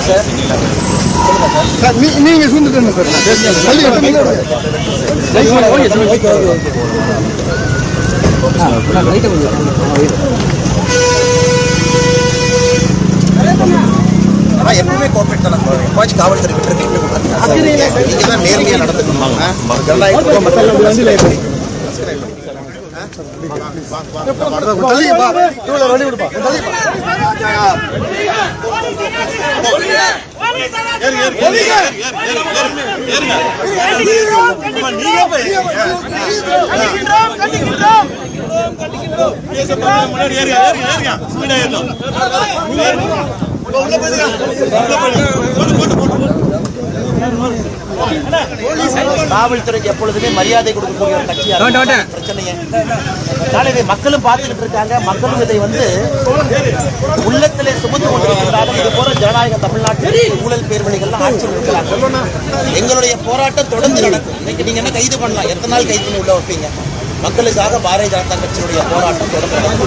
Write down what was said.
Sir நீங்க சூழ்ந்துட்டு sir எப்பவுமே cooperate தான் எப்பாச்சும் காவல்துறை நீங்க தான் நேரடியாக நடந்துக்கணும். காவல்துறைக்கு எப்பொழுதுமே மரியாதை கொடுக்கக்கூடிய ஒரு கட்சியாக பிரச்சனையே நாளை மக்களும் பார்த்துக்கிட்டு இருக்காங்க. மக்களும் இதை உள்ளத்திலே சுமந்து கொண்டிருக்கிறார்கள். இது போல ஜனநாயக தமிழ்நாட்டில் ஊழல் பேர்வழிகள்லாம் ஆட்சியில் இருக்கிறாங்க. எங்களுடைய போராட்டம் தொடர்ந்து நடக்கும். இன்னைக்கு நீங்க என்ன கைது பண்ணலாம், எத்தனை நாள் கைது பண்ணி உள்ள வைப்பீங்க? மக்களுக்காக பாரதிய ஜனதா கட்சியினுடைய போராட்டம் தொடர்ந்து